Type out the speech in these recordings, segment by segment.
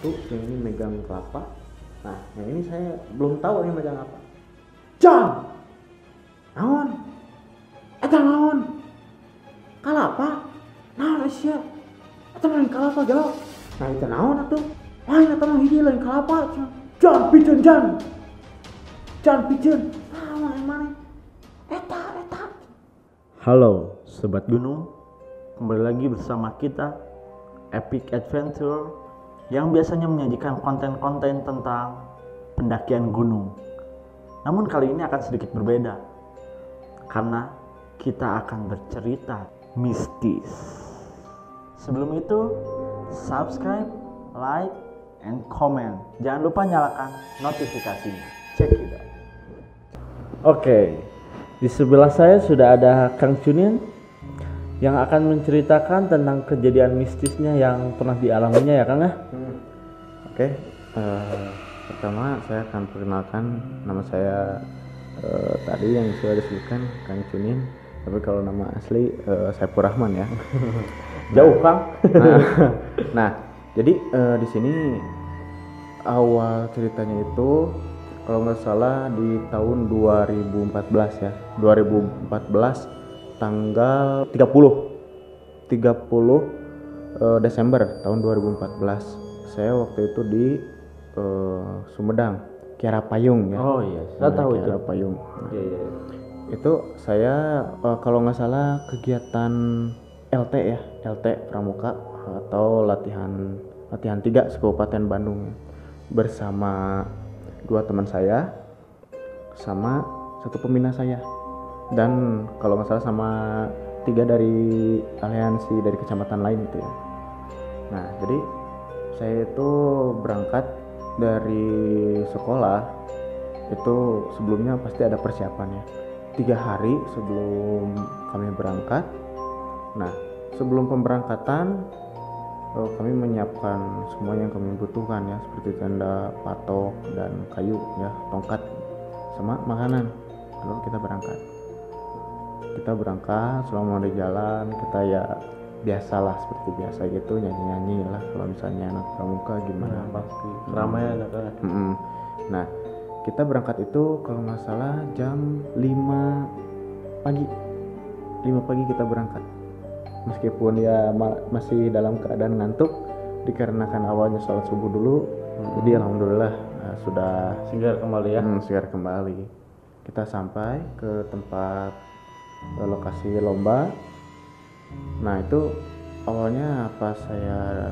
satu, yang ini megang kelapa. Nah yang ini saya belum tahu ini megang apa. John, naon? Eta naon? Kalapa? Naon Asia? Eta lain kalapa jauh. Nah itu naon atuh? Lain eta mah hiji lain kalapa. John pijeun John pijeun. Naon emang eta. Halo Sobat Gunung, kembali lagi bersama kita Epic Adventure yang biasanya menyajikan konten-konten tentang pendakian gunung. Namun kali ini akan sedikit berbeda karena kita akan bercerita mistis. Sebelum itu, subscribe, like, and comment. Jangan lupa nyalakan notifikasinya. Check it out. Oke, di sebelah saya sudah ada Kang Cunin yang akan menceritakan tentang kejadian mistisnya yang pernah dialaminya ya Kang ya. Oke, pertama saya akan perkenalkan nama saya tadi yang sudah disebutkan Kang Cunin, tapi kalau nama asli Saiful Rahman ya. Jauh Kang. Nah, jadi di sini awal ceritanya itu kalau nggak salah di tahun 2014 ya, 2014 tanggal 30 Desember tahun 2014. Saya waktu itu di Sumedang, Kiara Payung ya. Oh iya, saya tahu Kiara itu. Payung. Iya. Itu saya kalau nggak salah kegiatan LT ya, LT Pramuka atau latihan 3 Kabupaten Bandung bersama 2 teman saya sama 1 pembina saya, dan kalau nggak salah sama 3 dari aliansi dari kecamatan lain gitu ya. Nah jadi saya itu berangkat dari sekolah itu sebelumnya pasti ada persiapannya 3 hari sebelum kami berangkat. Nah sebelum pemberangkatan kami menyiapkan semua yang kami butuhkan ya, seperti tenda, patok, dan kayu ya, tongkat sama makanan. Lalu kita berangkat selama di jalan kita ya biasalah seperti biasa gitu, nyanyi lah kalau misalnya anak pramuka gimana Pasti keramaian ya Kang. Nah kita berangkat itu kalau nggak salah jam 5 pagi kita berangkat, meskipun ya masih dalam keadaan ngantuk dikarenakan awalnya sholat subuh dulu. Jadi alhamdulillah sudah Segar kembali ya. segar kembali. Kita sampai ke tempat lokasi lomba. Nah itu awalnya pas saya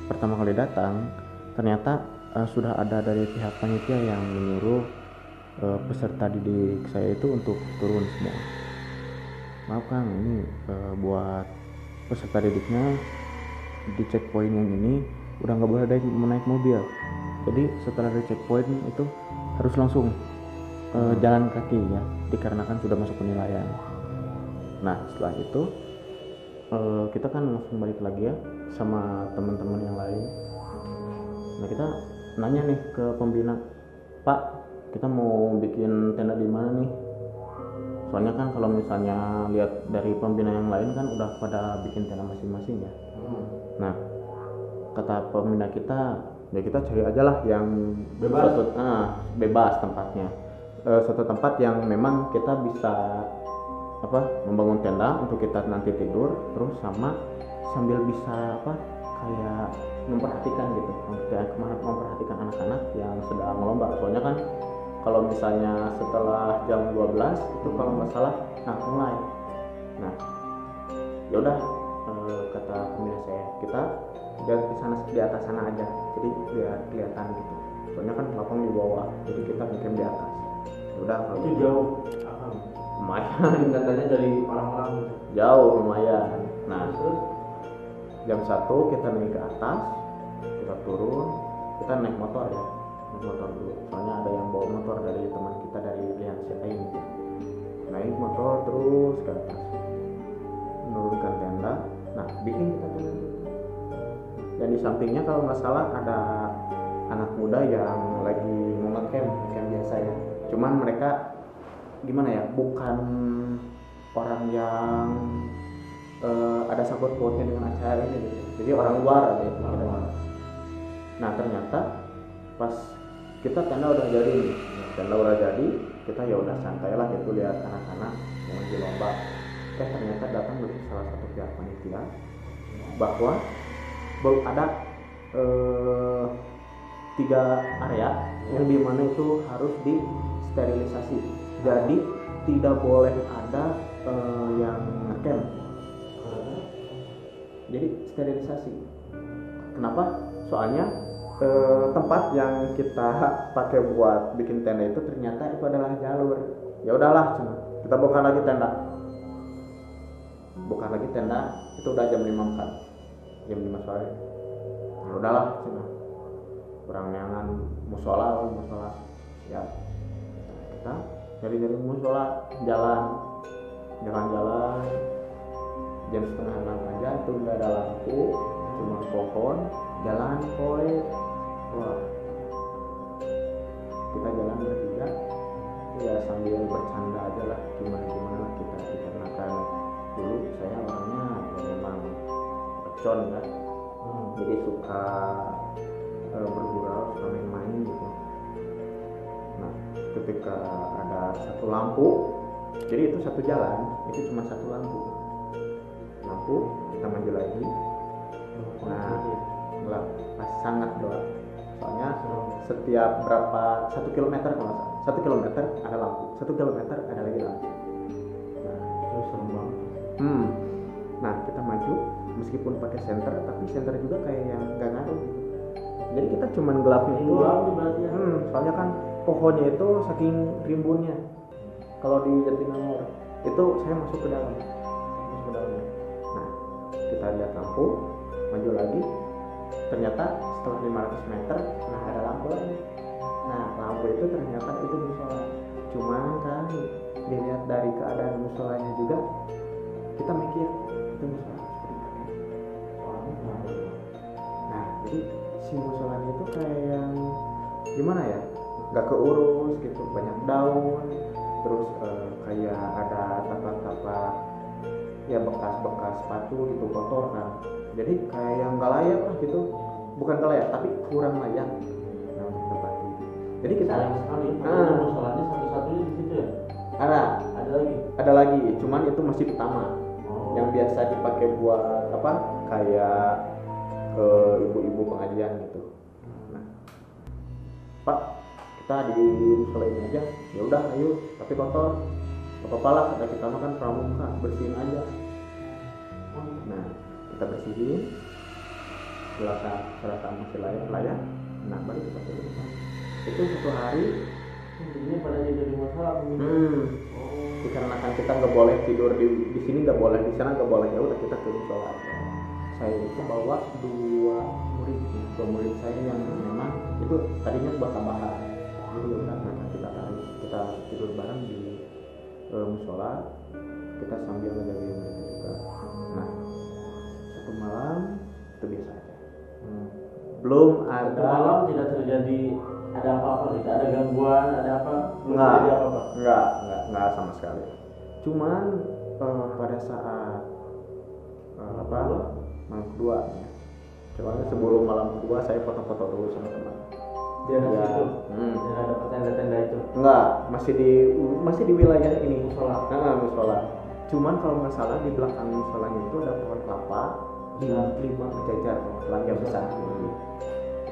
pertama kali datang ternyata sudah ada dari pihak panitia yang menyuruh peserta didik saya itu untuk turun semua. Maaf Kang, ini buat peserta didiknya di checkpoint yang ini udah nggak boleh naik mobil. Jadi setelah dari checkpoint itu harus langsung jalan kaki ya, dikarenakan sudah masuk penilaian. Nah setelah itu kita kan langsung balik lagi ya sama teman-teman yang lain. Nah kita nanya nih ke pembina, Pak kita mau bikin tenda di mana nih? Soalnya kan kalau misalnya lihat dari pembina yang lain kan udah pada bikin tenda masing-masing ya. Nah kata pembina kita ya kita cari aja lah yang Bebas. bebas tempatnya, suatu tempat yang memang kita bisa membangun tenda untuk kita nanti tidur, terus sama sambil bisa kayak memperhatikan gitu, memperhatikan anak-anak yang sedang lomba. Soalnya kan kalau misalnya setelah jam 12 itu kalau nggak salah mulai. Nah yaudah kata pembina saya kita di atas sana aja, jadi biar kelihatan gitu. Soalnya kan lapang di bawah, jadi kita bikin di atas. Udah kalau Itu jauh. lumayan Katanya dari orang-orang gitu. jauh lumayan. Nah terus jam 1 kita naik ke atas, kita turun, kita naik motor dulu. Soalnya ada yang bawa motor dari teman kita dari aliansi lain. Naik motor terus ke atas, menurunkan tenda. Nah bikin kita tenda. Dan di sampingnya kalau nggak salah ada anak muda yang lagi mau ngecamp biasa ya. Cuman mereka gimana ya, bukan orang yang ada sangkut pautnya dengan acara ini gitu. Jadi orang luar ada itu. Nah ternyata pas kita tenda udah jadi nih, kita ya udah santai lah gitu lihat anak-anak yang lagi lomba. Ternyata datang dari salah satu pihak panitia bahwa ada 3 area yang dimana itu harus disterilisasi. Jadi tidak boleh ada yang ngecamp. Jadi sterilisasi. Kenapa? Soalnya tempat yang kita pakai buat bikin tenda itu ternyata itu adalah jalur. Ya udahlah, cuma kita bongkar lagi tenda. Itu udah jam 5 kan, jam 5 sore. Ya udahlah, cuma kurang neangan musola ya. Kita dari musola jalan jam setengah 6 aja itu udah ada lampu, cuma pohon, jalan poe. Wah, kita jalan bertiga ya sambil bercanda aja lah, gimana kita dikarenakan dulu saya orangnya ya memang pecon kan, jadi suka bergurau, suka main-main gitu. Nah ketika ada satu lampu, jadi itu satu jalan itu cuma satu lampu, kita maju lagi. Nah gelap, sangat gelap. Soalnya setiap berapa 1 kilometer kalau 1 kilometer ada lampu, 1 kilometer ada lagi lampu. Nah itu serem banget. Nah kita maju meskipun pakai senter, tapi senter juga kayak yang nggak ngaruh. Jadi kita cuman gelapnya itu. Soalnya kan pohonnya itu saking rimbunnya. Kalau di Jatinangor itu saya masuk ke dalam. Nah kita lihat lampu, maju lagi. Ternyata setelah 500 meter, nah ada lampu lagi. Nah lampu itu ternyata itu musola. Cuman kan dilihat dari keadaan musolanya juga, kita mikir itu musola seperti apa. Nah jadi si musolanya itu kayak yang gimana ya, nggak keurus gitu, banyak daun, terus kayak ada tapak-tapak ya bekas-bekas sepatu gitu, kotor kan. Jadi kayak yang nggak layak lah gitu, bukan nggak layak tapi kurang layak. Nah untuk tempat ini. Jadi kita musolanya satu-satunya di situ ya? Ada lagi, cuman itu masih pertama. Yang biasa dipakai buat apa? Kayak ibu-ibu pengajian gitu. Nah, Pak, kita di musola ini aja. Ya udah, ayo. Tapi kotor. Apa-apa lah, kata kita makan pramuka, bersihin aja. Nah, kita bersihin. Serasa masih layak. Nah, baru kita tutup. Itu 1 hari. Ini pada jadi masalah. Dikarenakan kita nggak boleh tidur di sini, nggak boleh di sana, nggak boleh, ya udah kita ke musola. Saya itu bawa 2 murid saya yang memang itu tadinya buat tambahan. Jadi ya udah, kita tidur bareng di musola, kita sambil ngejagain mereka juga. Nah 1 malam itu biasa aja. Belum ada. 1 malam tidak terjadi ada apa-apa, tidak ada gangguan, ada apa? Enggak sama sekali. Cuman pada saat malam kedua, soalnya sebelum malam kedua saya foto-foto dulu sama teman. Dia ada situ. Dia ada tenda-tenda itu. Enggak, masih di wilayah ini. Musola. Cuman kalau nggak salah di belakang musolanya itu ada pohon kelapa 5 berjajar, yang besar.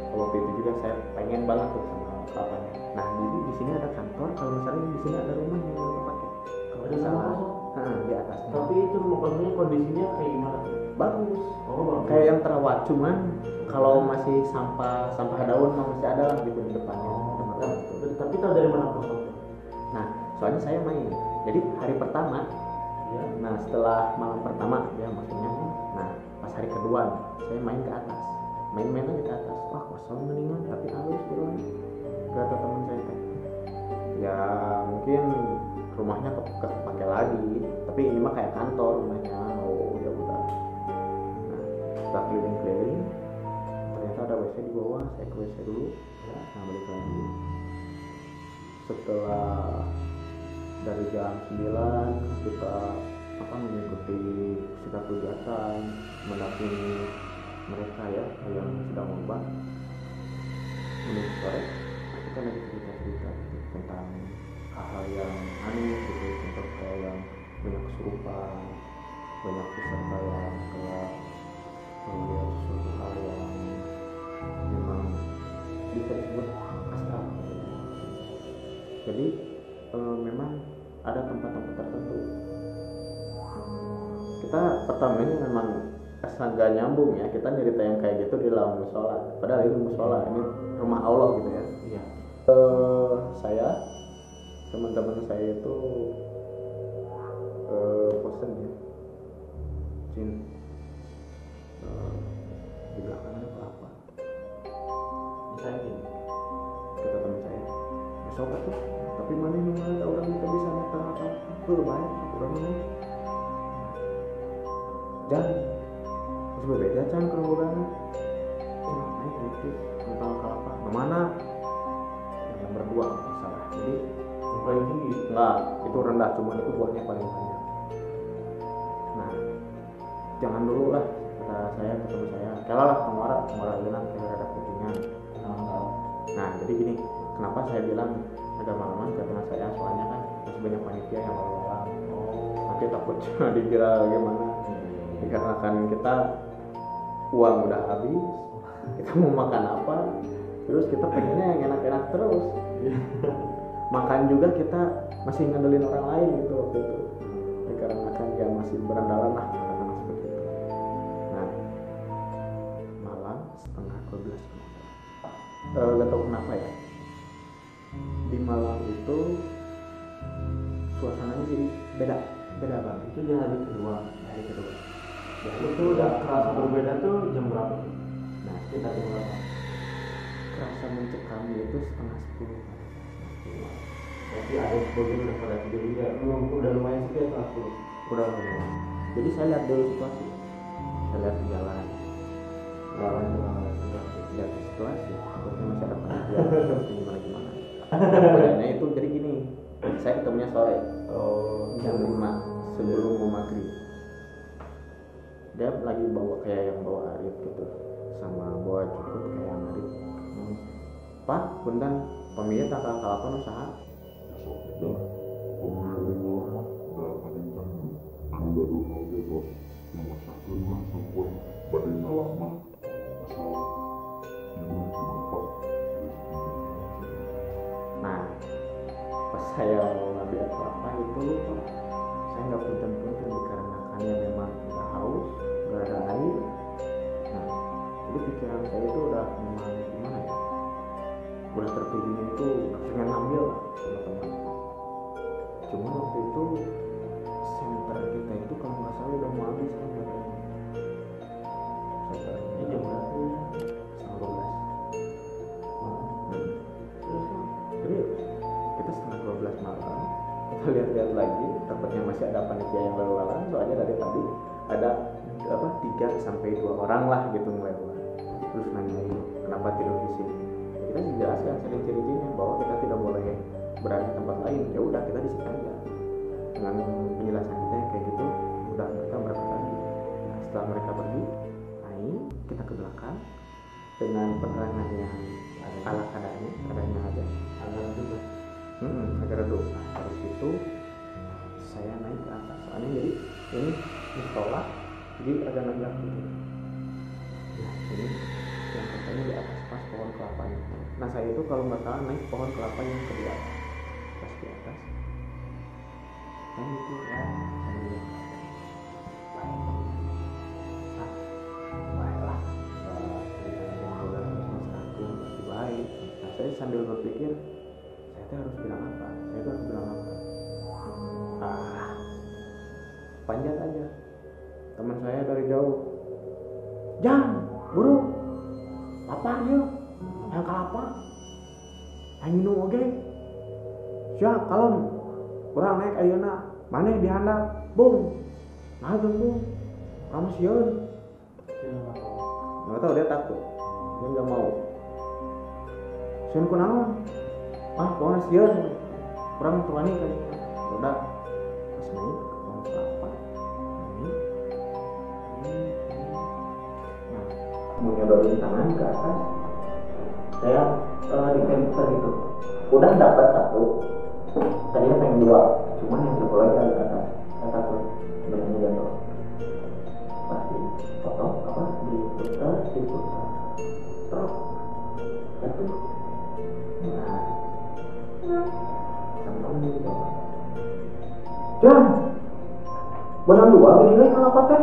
Waktu itu juga saya pengen banget tuh sama kelapanya. Nah di sini ada kantor, kalau misalnya di sini ada rumah yang kita pakai. Kalau di sana, di atas. Tapi itu rumah kosongnya kondisinya kayak gimana? Bagus. Bagus. Kayak yang terawat, cuman kalau masih sampah daun masih ada lah gitu di depannya. Tapi tahu dari mana kosong? Nah soalnya saya main. Jadi hari pertama, ya. Nah setelah malam pertama ya maksudnya. Nah pas hari kedua saya main ke atas. Main aja ke atas, wah kosong mendingan, tapi halus gitu kata teman saya teh. Ya mungkin rumahnya kepake lagi, tapi ini mah kayak kantor rumahnya. Ya udah. Nah setelah keliling-keliling, ternyata ada WC di bawah, saya ke WC dulu. Nah balik lagi. Setelah dari jam 9 kita mengikuti segala kegiatan, mendampingi mereka ya yang sedang lomba. tentang hal-hal yang aneh gitu, tentang hal yang banyak kesurupan, banyak peserta yang kayak melihat sesuatu hal yang memang bisa disebut astral. Jadi memang ada tempat-tempat tertentu. Kita pertamanya memang agak nyambung ya, kita cerita yang kayak gitu di dalam musola, padahal ini musola, ini rumah Allah gitu ya. Iya. Saya, teman-teman saya itu bosen ya, Jin, di belakang ada apa? Saya gini. Kata teman saya, besok tuh, tapi mana yang ada orang kita bisa minta apa? Baik, orang ini. Dan terus berbeda can kalau orang naik dikit tentang kelapa kemana yang berdua masalah. Jadi Yang paling tinggi. enggak, itu rendah, cuman itu buahnya paling banyak. Nah, jangan dulu lah, kata saya, ketemu saya kalah lah kemara enak kayak ada kucingnya. Nah, jadi gini, kenapa saya bilang agak malaman karena saya soalnya kan masih banyak panitia yang lalu lalang. Nanti takutnya dikira gimana. Dikarenakan kita uang udah habis, kita mau makan apa, terus kita pengennya yang enak-enak terus. Makan juga kita masih ngandelin orang lain gitu waktu itu, dikarenakan ya masih berandalan lah katakan seperti itu. Nah, malam setengah 12 gak tau kenapa ya, di malam itu suasananya jadi beda banget. Itu di hari kedua. Ya, itu udah kerasa berbeda tuh jam berapa? Nah, Kita jam berapa? kerasa mencekamnya itu setengah 10. Berarti ada sebagian udah pada tidur juga. Udah lumayan sih kayak 10. Udah. Jadi saya lihat dulu situasi, saya lihat di jalan lihat situasi, takutnya masih ada panitia gimana. Pokoknya itu jadi gini, saya ketemunya sore jam 5 sebelum mau maghrib. Dia lagi bawa kayak yang bawa arit gitu, sama bawa cukup kayak yang arit. Pak, punten pemilik tanggal kalapan usaha. Nah, pas saya mau ngambil apa itu lupa, saya nggak punten-punten dikarenakan ya memang udah haus, nggak ada air. Nah, jadi pikiran saya itu udah memang gimana ya, udah tertujunya itu pengen ngambil lah teman-teman. Cuma waktu itu senter kita itu kalau nggak salah udah mau habis kan baterainya. Ini jam berapa ya? Setengah 12. Serius, kita setengah 12 malam, kita lihat-lihat lagi, takutnya masih ada panitia yang lalu lalang, soalnya dari tadi ada 3-2 orang lah gitu ngelewat. Terus nanyain kenapa tidur di sini. Kita dijelaskan sering ciri-cirinya bahwa kita tidak boleh berada di tempat lain. Ya udah, kita di sini aja. Dengan penjelasan kita yang kayak gitu, udah mereka berangkat lagi. Nah, setelah mereka pergi, naik kita ke belakang dengan penerangan yang ala adanya aja. Agak redup. Dari situ saya naik ke atas. Soalnya jadi ini musola, jadi agak nanjak gitu. Nah, ini yang katanya di atas pas pohon kelapanya. Nah, saya itu kalau nggak salah naik pohon kelapa yang kedua, pas di atas. Nah itu ya, sambil baiklah, baik. Nah, saya sambil berpikir, saya harus bilang apa? Panjat aja. Teman saya dari jauh, jangan, buruk, lapar yuk, yang kelapa, yang minum oke. Siap, kalem, kurang naik ayeuna, mana yang dihandap, bung, nah bung, kamu sieun. Nggak tahu, dia takut, dia nggak mau. Sieun kunaon? Pokoknya sieun, kurang tuani kan. Udah, pas naik ke pohon kelapa, naik. Nah, menyodorin tangan ke atas, saya di camper gitu udah dapat satu, tadinya pengen dua, cuman yang satu lagi ada atas, saya takut benernya jatuh. Pas dipotong apa diputar terus jatuh. Sampai di bawah. Jan, benang dua gini nih kenapa teh?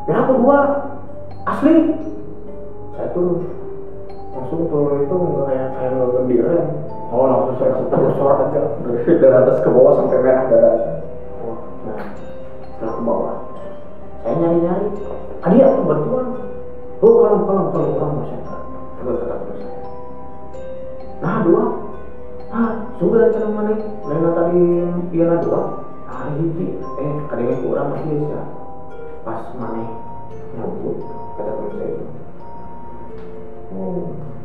Kenapa dua? Asli. Saya tuh langsung turun itu nggak kayak nggak direm. Oh langsung saya terus aja dari atas ke bawah sampai merah dada. Oh, nah setelah ke bawah, saya nyari. Adi aku bantuan. Oh kalau saya kata saya. Nah dua. Sudah cara mana? Lain tadi piala dua. Hiji. Kadangnya kurang masih ya. Pas mana nyambut kata teman saya itu.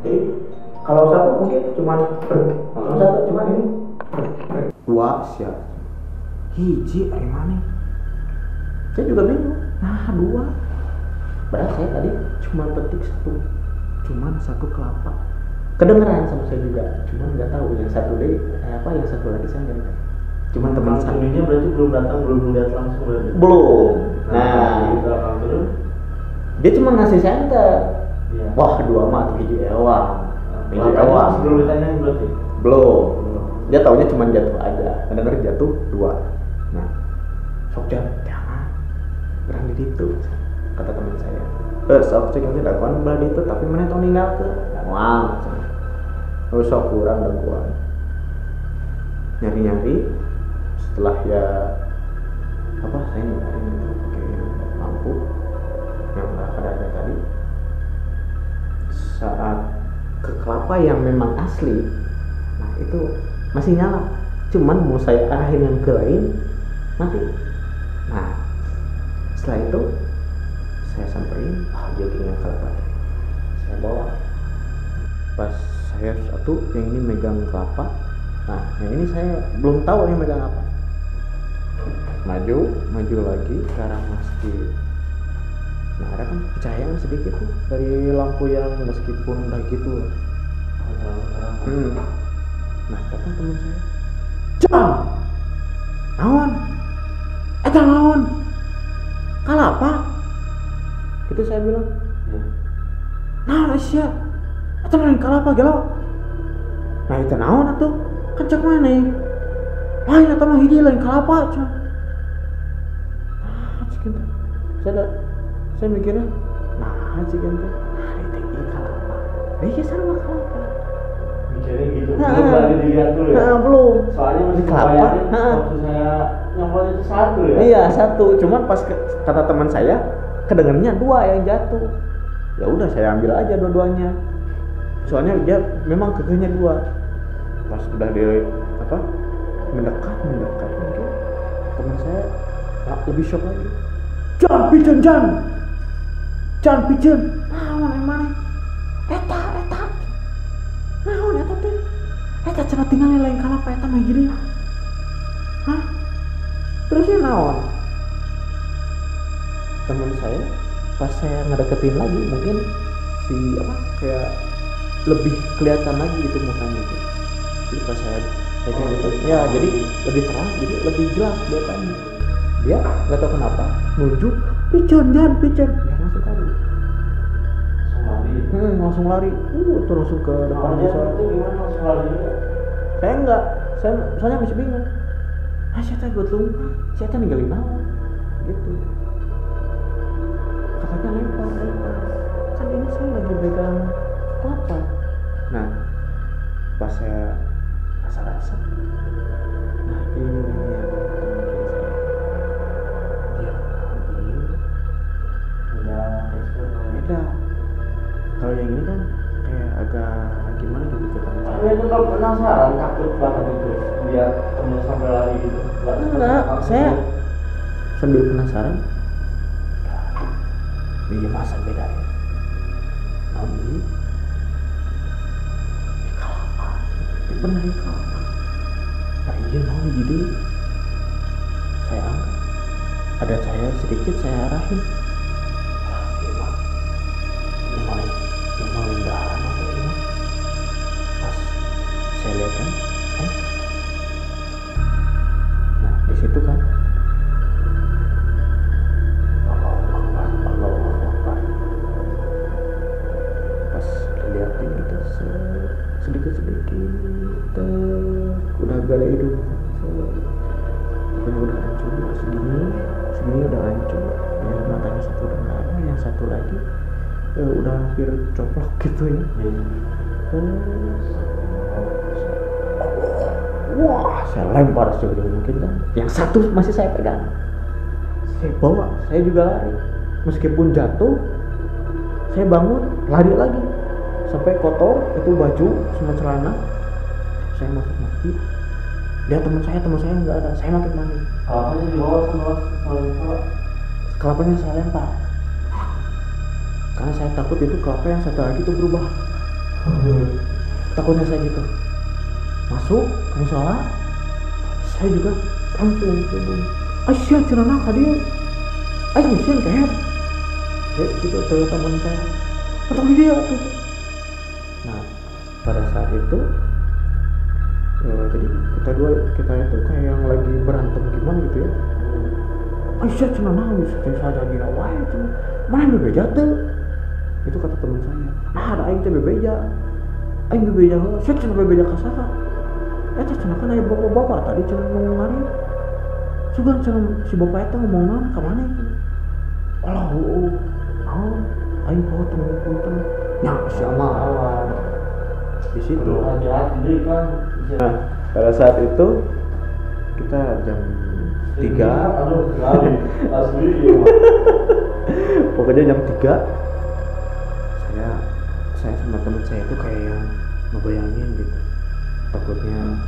Jadi kalau satu mungkin cuman ini Dua siap. Hiji dari mana? Saya juga bingung. Nah dua. Padahal saya tadi cuma petik satu kelapa. Kedengeran sama saya juga, cuman nggak tahu yang satu deh yang satu lagi saya nggak tahu. Cuman teman saya berarti belum datang, belum melihat langsung berarti. Belum. Dia cuma ngasih senter. Iya. Wah dua mah tuh hiji ewang. Belum ditanyain berarti. Belum. Dia taunya cuma jatuh aja. Kadang jatuh dua. Nah, sok jangan berani itu kata teman saya. Sok cek nanti dakwaan belah itu tapi mana tau ninggal ke. Wah. Terus sok kurang dan kuat. Nyari setelah ya saya nyari pakai lampu yang ada tadi. Saat ke kelapa yang memang asli, nah itu masih nyala. Cuman mau saya arahin yang ke lain mati. Nah setelah itu saya samperin, jogging yang kelapa. Saya bawa. Pas saya satu yang ini megang kelapa, nah yang ini saya belum tahu ini megang apa. Maju lagi ke arah masjid. Nah ada kan pencahayaan sedikit tuh dari lampu yang meskipun udah gitu. Nah datang teman saya, Jan, naon, kalapa? Itu saya bilang, nah Asia, atau lain kalapa galau. Nah itu naon atuh, kan cek mana? Lain atau mah hiji lain kalapa cuma. Saya mikirnya, itu kalapa. Iya sama kalapa. Mikirnya gitu. Belum berani dilihat dulu ya. Belum. Soalnya masih kelapa. Waktu saya nyambut itu satu ya. Iya satu. Cuman pas kata teman saya, kedengarannya dua yang jatuh. Ya udah saya ambil aja dua-duanya. Soalnya dia memang kekehnya dua. Pas udah mendekat mungkin teman saya lebih shock lagi. Jangan pijen. Naon emang eta. Naon eta teh? Eta cenah tinggal lain kalapa eta mah jadi. Hah? Terusnya naon? Teman saya pas saya ngedeketin lagi mungkin kayak lebih kelihatan lagi itu mukanya tuh. Jadi pas saya pegang gitu, ya jadi lebih terang, jadi lebih jelas kelihatannya. Dia nggak tahu kenapa nunjuk, pijen. Dia langsung lari. Langsung lari. Tuh langsung ke depan desa. Itu gimana langsung lari? Saya enggak, soalnya masih bingung. Saya buat lumah, saya ninggalin naon, gitu. Katanya lempar. Kan ini saya lagi pegang kelapa. Nah, pas saya rasa. Nah ini yang beda. Kalau yang ini kan kayak agak gimana gitu ceritanya. Tapi itu kalau penasaran, takut banget itu lihat temen sampai lari gitu. Enggak, saya sambil penasaran. Iya masa beda ya. Namun kalapa, benar ya kalapa. Nah iya namun jadi saya angkat. ada cahaya sedikit, saya arahin. Ini mah lindahan apa ini? Pas saya lihat kan, nah di situ kan, Allahu Akbar. Pas dilihatin gitu, sedikit udah gale hidung, pokoknya udah hancur, segini udah hancur. Ya, matanya satu udah nggak ada, yang satu lagi udah hampir coplok gitu ya. Wah, saya lempar sejauh mungkin kan. Yang satu masih saya pegang, saya bawa, saya juga lari. Meskipun jatuh, saya bangun, lari lagi sampai kotor itu baju sama celana. Saya masuk masjid, lihat teman saya nggak ada, saya makin panik. Kelapanya dibawa sama Kelapanya saya lempar karena saya takut itu kelapa yang satu lagi itu berubah. Takutnya saya gitu. Masuk ke musola, saya juga langsung Aisyah cenana ka dieu. Aisyah sieun kayak gitu ke teman saya. Atau dia tuh. Nah, pada saat itu jadi kita itu kayak yang lagi berantem gimana gitu ya. Aisyah cenana geus saja dina wae cenah. Mana bebeja teh? Itu kata teman saya. Nah, ada aing teh bebeja. Aing bebeja heula, saya cenah bebeja ka saha? Eta cenah kan aya bapak-bapak tadi cenah ngomong ngari. Sugan cenah si bapak eta ngomong naon ka mana itu? Alah, aing kau tunggu nya si aman. Di situ. hati-hati kan. Nah, pada saat itu kita jam 3. Aduh, asli ya. Pokoknya jam 3 saya sama teman saya itu kayak yang ngebayangin gitu, takutnya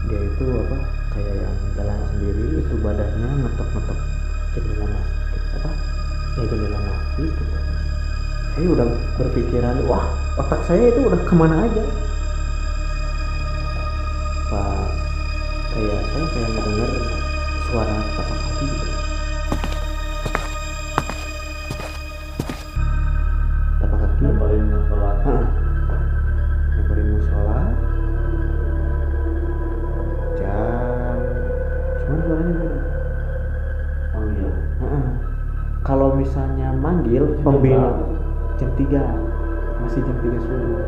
dia itu apa kayak yang jalan sendiri, itu badannya ngetok jendela masjid jendela masjid gitu. Saya udah berpikiran, wah otak saya itu udah kemana aja. Pas saya kayak ngedenger suara tapak kaki gitu. Tapak kaki Nyamperin musola. nyamperin musola jam cuman suaranya beda. Oh iya. Kalau misalnya manggil pembina jam 3, masih jam 3 subuh.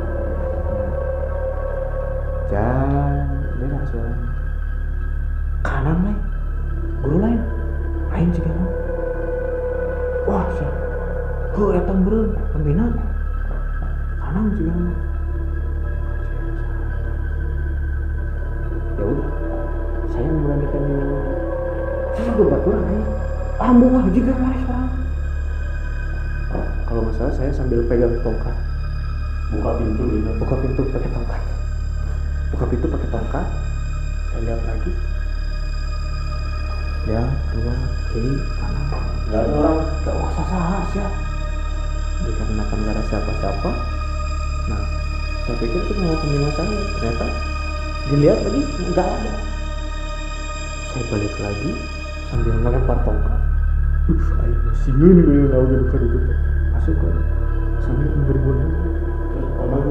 Jam beda suaranya. Kanan lain, guru lain juga mah. Wah, etang beureun pembina. Kanan juga mah. Ya udah, saya memberanikan diri. Saya juga baturan nih. Ambung ah juga mari seorang. Kalau nggak salah saya sambil pegang tongkat. Buka pintu gitu. Buka pintu pakai tongkat. Saya lihat lagi. Ya, dua, kiri, kanan. Gak ada orang. Gak usah sahas ya. Dikarenakan gak ada siapa-siapa. Nah, saya pikir itu mau pembina saya. Ternyata dilihat lagi nggak ada. Saya balik lagi sambil melempar tongkat. Ayo masih gini gue tahu dia bukan itu teh. Masuk kan sambil memberi boneka. Terus orang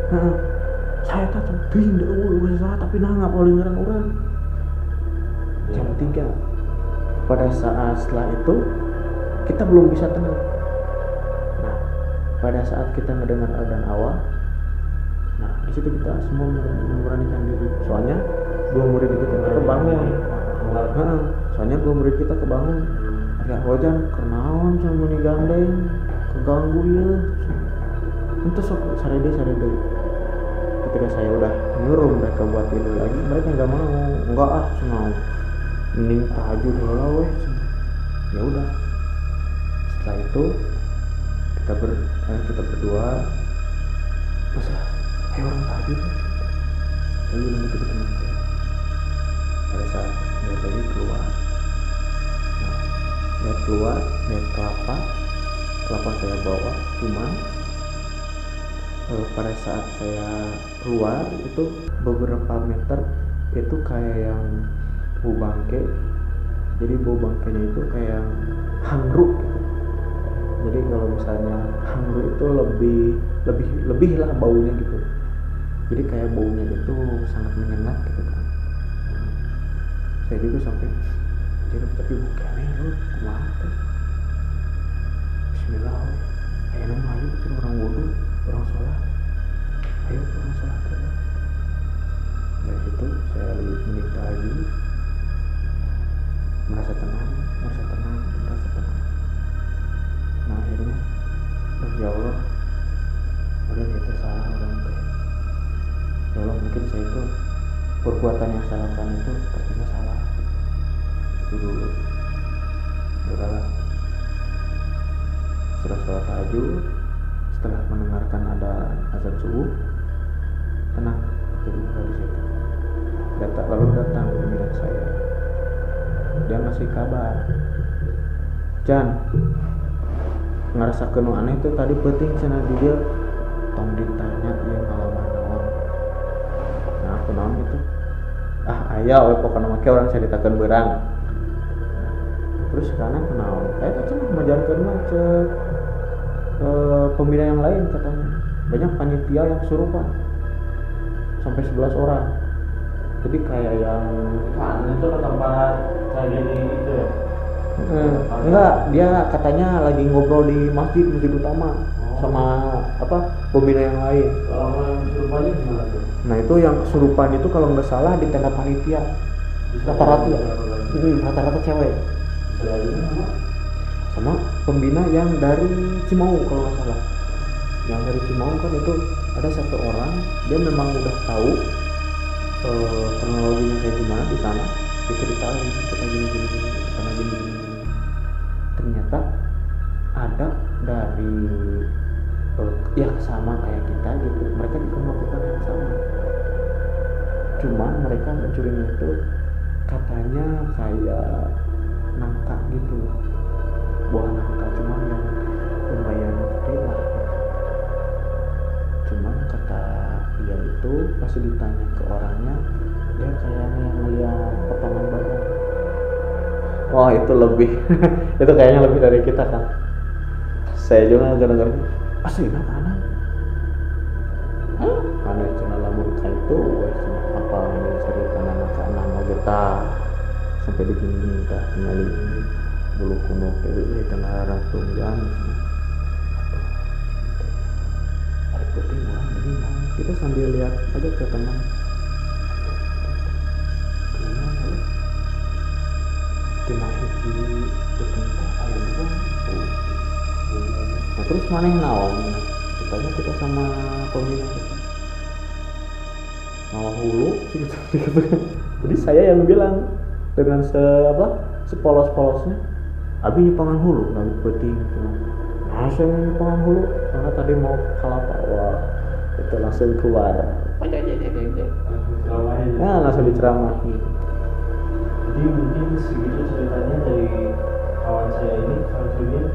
Nah, saya tak tuh tidak usah tapi nangap oleh orang. Jam 3. Pada saat setelah itu kita belum bisa tenang. Nah, pada saat kita mendengar adzan awal, nah di situ kita semua memberanikan diri. Soalnya dua murid kita kebangun. Soalnya dua murid kita kebangun. Ya wajan kenaon sama meni gandeng keganggu ya. Itu sok sarede. Ketika saya udah nyuruh mereka buat tidur lagi, mereka nggak mau. Enggak senang. Mending tahajud heula weh. Ya udah. Setelah itu kita berdua masa ayo orang tahajud. Lalu itu teman saya. Pada saat dia tadi keluar, dia keluar, dia kelapa saya bawa, cuman pada saat saya keluar itu beberapa meter itu kayak yang bangke jadi bau bangkainya itu kayak hangruk gitu. Jadi kalau misalnya hangruk itu lebih lah baunya gitu. Jadi kayak baunya itu sangat menyengat gitu kan. Saya juga sampai jadi tapi bukannya lu kumaha tuh. Bismillah, ayo nama ayo itu orang wudu, orang sholat, ayo orang sholat ya. Dari situ saya lebih menikah lagi, merasa tenang. Nah akhirnya, ya Allah, udah kita salah orang teh. Ya Allah, mungkin saya itu perbuatan yang saya lakukan itu sepertinya salah. Itu dulu, udahlah. Setelah sholat tahajud, setelah mendengarkan ada azan subuh, tenang, jadi di situ. Lalu datang pimpinan saya. Dia ngasih kabar, Jan, ngerasa kenu aneh tuh tadi penting sana dia tong ditanya yang ngalaman naon. Nah aku naon gitu. Aya we pokokna make orang caritakeun beurang. Terus sekarang kenaon? Eta cenah majarkeun mah cek pembina yang lain katanya. Banyak panitia yang kesurupan. Sampai 11 orang. Jadi kayak yang itu ke tempat kayak gini gitu ya. Enggak, dia katanya lagi ngobrol di masjid utama sama pembina yang lain. Kalau yang kesurupannya gimana tuh? Nah itu yang kesurupan itu kalau nggak salah di tenda panitia. Rata-rata cewek. Sama pembina yang dari Cimaung kalau nggak salah. Yang dari Cimaung kan itu ada satu orang, dia memang udah tahu kronologinya kayak gimana di sana, diceritain kita gini karena gini. Ternyata ada dari ya sama kayak kita gitu, mereka juga melakukan yang sama. Cuma mereka mencurinya itu katanya kayak nangka gitu, buah nangka, cuma yang lumayan gede lah. Cuman kata dia itu pas ditanya ke orangnya, dia kayaknya ngeliat potongan badan. Wah itu lebih itu kayaknya lebih dari kita kan. Saya juga gara-gara asli mana mana cina lamun kaitu apa yang cerita anak-anak mau kita sampai begini dah tinggal ini bulu kuno pilih tengah rantung jangan ada penting orang jadi kita sambil lihat aja ke teman tina hiji penting ayo dong. Nah terus mana yang naon? Kitanya kita sama pembina kita malah hulu gitu. Jadi saya yang bilang dengan sepolos-polosnya, abi nyepangan hulu, nabi penting. Nah saya nyepangan hulu karena tadi mau kalapa, wah itu langsung keluar. Nah langsung diceramahi. Jadi mungkin segitu ceritanya dari kawan saya ini, kawan Sudin.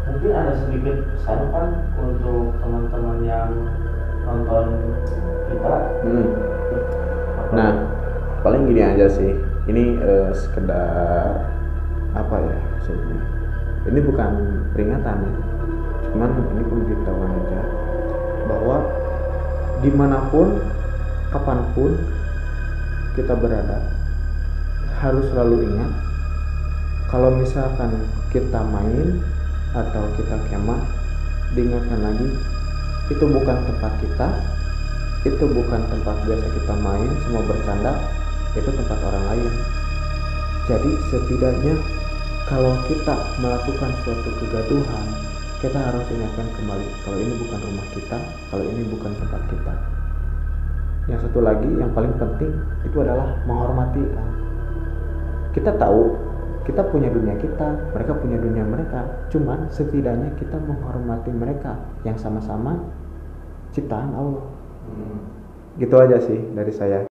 Mungkin ada sedikit pesan kan untuk teman-teman yang nonton kita. Nah paling gini aja sih, ini sekedar apa ya maksudnya, ini bukan peringatan ya, cuman ini pemberitahuan aja bahwa dimanapun kapanpun kita berada harus selalu ingat kalau misalkan kita main atau kita kemah, diingatkan lagi itu bukan tempat kita, itu bukan tempat biasa kita main semua bercanda, itu tempat orang lain. Jadi setidaknya kalau kita melakukan suatu kegaduhan, kita harus ingatkan kembali kalau ini bukan rumah kita, kalau ini bukan tempat kita. Yang satu lagi yang paling penting itu adalah menghormati kan. Kita tahu kita punya dunia kita, mereka punya dunia mereka, cuman setidaknya kita menghormati mereka yang sama-sama ciptaan Allah. Gitu aja sih dari saya.